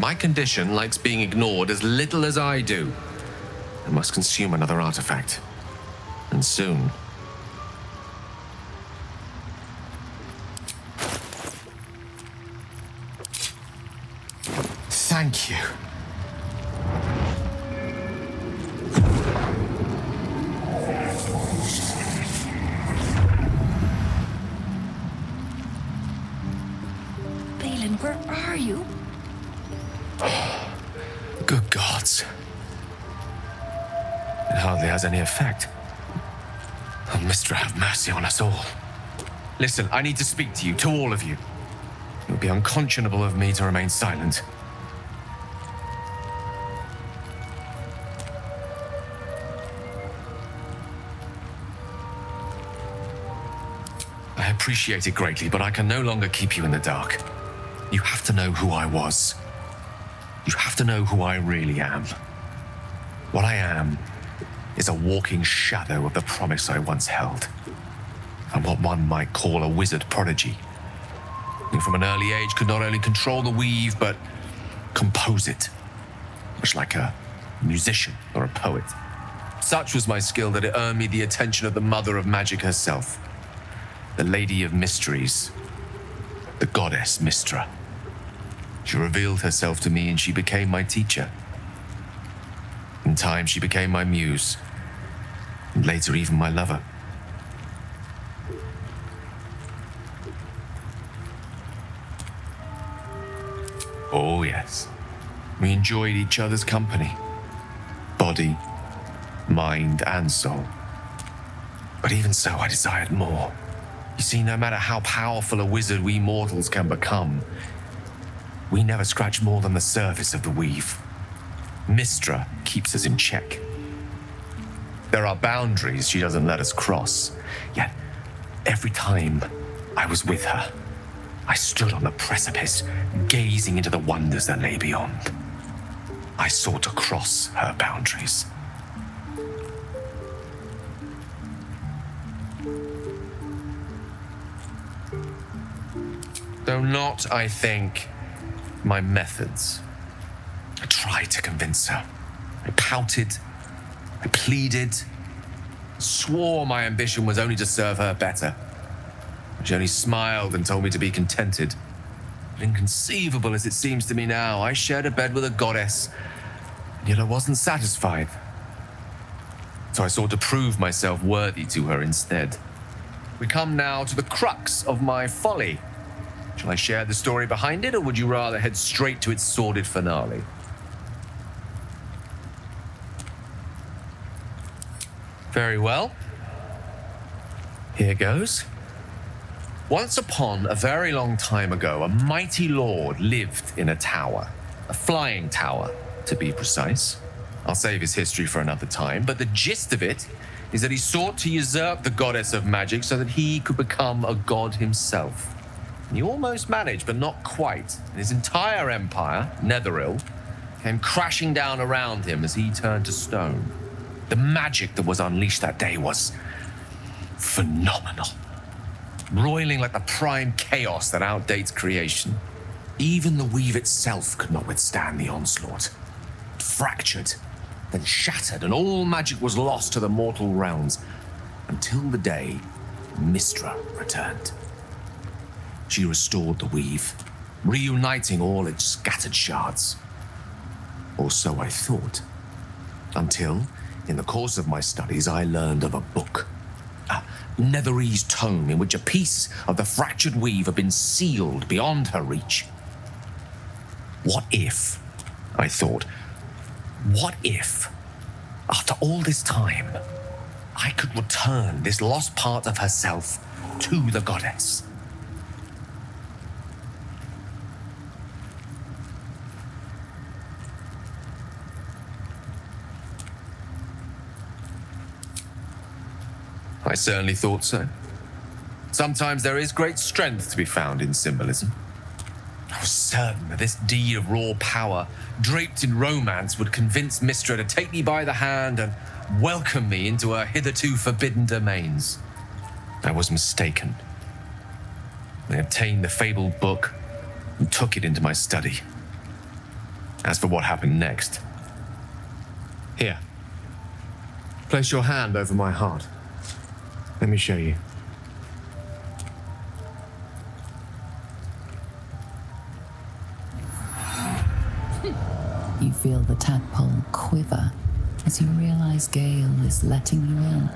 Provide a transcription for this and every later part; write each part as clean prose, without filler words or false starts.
My condition likes being ignored as little as I do. I must consume another artifact. And soon. Thank you. Balin, where are you? Good gods. It hardly has any effect. Oh, Mystra, have mercy on us all. Listen, I need to speak to you, to all of you. It would be unconscionable of me to remain silent. I appreciate it greatly, but I can no longer keep you in the dark. You have to know who I was. You have to know who I really am. What I am is a walking shadow of the promise I once held. I'm what one might call a wizard prodigy, who from an early age could not only control the weave, but compose it, much like a musician or a poet. Such was my skill that it earned me the attention of the mother of magic herself, the Lady of Mysteries, the goddess Mystra. She revealed herself to me and she became my teacher. In time, she became my muse, and later even my lover. Oh yes, we enjoyed each other's company, body, mind, and soul. But even so, I desired more. You see, no matter how powerful a wizard we mortals can become, we never scratch more than the surface of the weave. Mystra keeps us in check. There are boundaries she doesn't let us cross, yet every time I was with her, I stood on the precipice, gazing into the wonders that lay beyond. I sought to cross her boundaries. Though not, I think, my methods. I tried to convince her. I pouted. I pleaded. Swore my ambition was only to serve her better. She only smiled and told me to be contented. But inconceivable as it seems to me now, I shared a bed with a goddess, and yet I wasn't satisfied. So I sought to prove myself worthy to her instead. We come now to the crux of my folly. Shall I share the story behind it, or would you rather head straight to its sordid finale? Very well. Here goes. Once upon a very long time ago, a mighty lord lived in a tower. A flying tower, to be precise. I'll save his history for another time, but the gist of it is that he sought to usurp the goddess of magic so that he could become a god himself. And he almost managed, but not quite. And his entire empire, Netheril, came crashing down around him as he turned to stone. The magic that was unleashed that day was phenomenal. Roiling like the prime chaos that outdates creation. Even the weave itself could not withstand the onslaught. It fractured, then shattered, and all magic was lost to the mortal realms until the day Mystra returned. She restored the weave, reuniting all its scattered shards. Or so I thought. Until, in the course of my studies, I learned of a book. A Netherese tome in which a piece of the fractured weave had been sealed beyond her reach. What if, I thought, what if, after all this time, I could return this lost part of herself to the goddess? I certainly thought so. Sometimes there is great strength to be found in symbolism. I was certain that this deed of raw power, draped in romance, would convince Mystra to take me by the hand and welcome me into her hitherto forbidden domains. I was mistaken. I obtained the fabled book and took it into my study. As for what happened next, here, place your hand over my heart. Let me show you. You feel the tadpole quiver as you realize Gale is letting you in,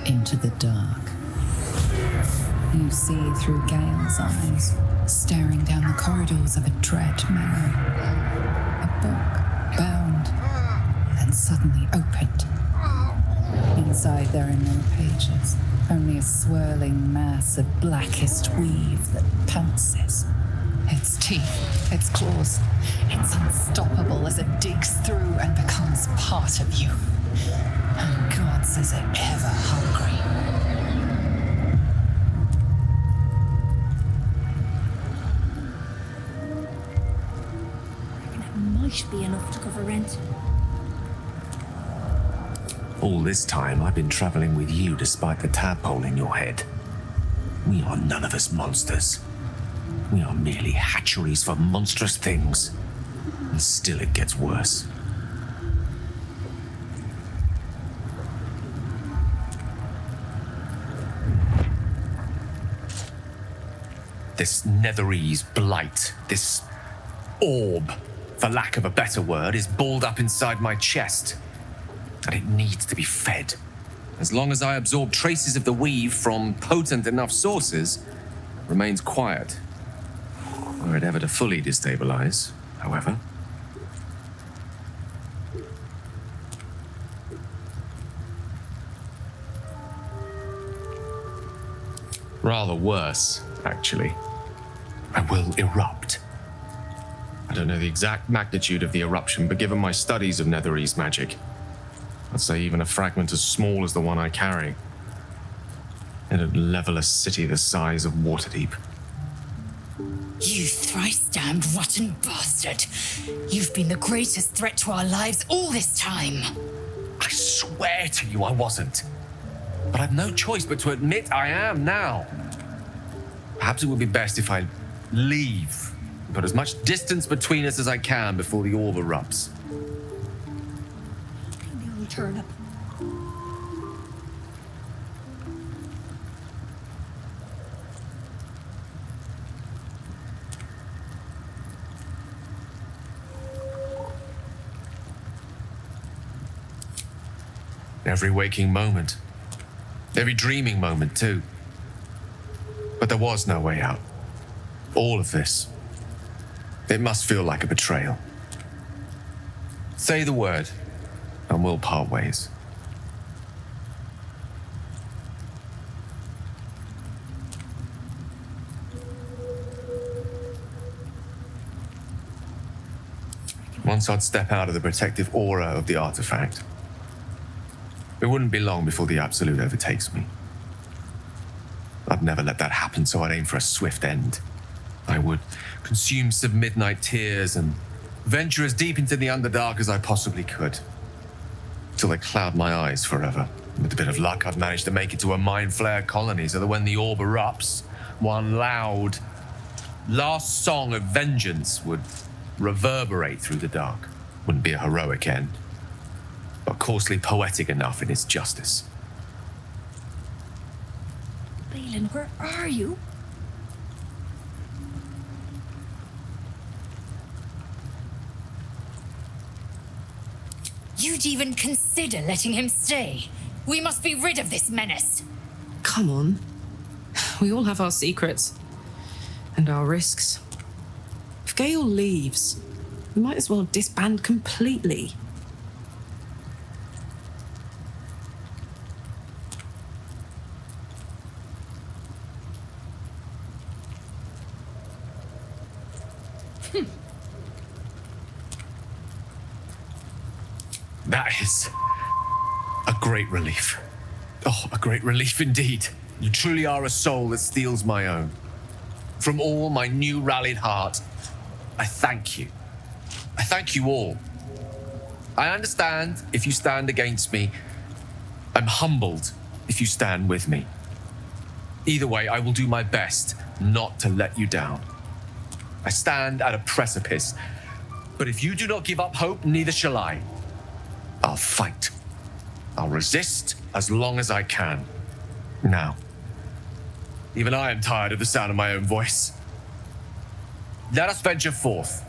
into the dark. You see through Gale's eyes, staring down the corridors of a dread memory. A book, bound, and suddenly opened. Inside there are no pages, only a swirling mass of blackest weave that pounces. Its teeth, its claws, it's unstoppable as it digs through and becomes part of you. And God says it ever hungry. I reckon it might be enough to cover rent. All this time, I've been traveling with you despite the tadpole in your head. We are none of us monsters. We are merely hatcheries for monstrous things. And still it gets worse. This netherese blight, this orb, for lack of a better word, is balled up inside my chest. And it needs to be fed. As long as I absorb traces of the weave from potent enough sources, it remains quiet. Were it ever to fully destabilize, however. Rather worse, actually. I will erupt. I don't know the exact magnitude of the eruption, but given my studies of netherese magic, I'd say even a fragment as small as the one I carry, it'd level a city the size of Waterdeep. You thrice-damned rotten bastard. You've been the greatest threat to our lives all this time. I swear to you I wasn't. But I've no choice but to admit I am now. Perhaps it would be best if I leave. Put as much distance between us as I can before the orb erupts. The old turnip. Every waking moment. Every dreaming moment, too. But there was no way out. All of this. It must feel like a betrayal. Say the word, and we'll part ways. Once I'd step out of the protective aura of the artifact, it wouldn't be long before the Absolute overtakes me. I'd never let that happen, so I'd aim for a swift end. I would consume some midnight tears and venture as deep into the Underdark as I possibly could, till they cloud my eyes forever. With a bit of luck, I'd manage to make it to a mind flare colony so that when the orb erupts, one loud, last song of vengeance would reverberate through the dark. Wouldn't be a heroic end, but coarsely poetic enough in its justice. Balin, where are you? You'd even consider letting him stay. We must be rid of this menace. Come on. We all have our secrets. And our risks. If Gale leaves, we might as well disband completely. That is a great relief. Oh, a great relief indeed. You truly are a soul that steals my own. From all my new rallied heart, I thank you. I thank you all. I understand if you stand against me. I'm humbled if you stand with me. Either way, I will do my best not to let you down. I stand at a precipice, But if you do not give up hope, neither shall I. I'll fight. I'll resist as long as I can. Now, even I am tired of the sound of my own voice. Let us venture forth.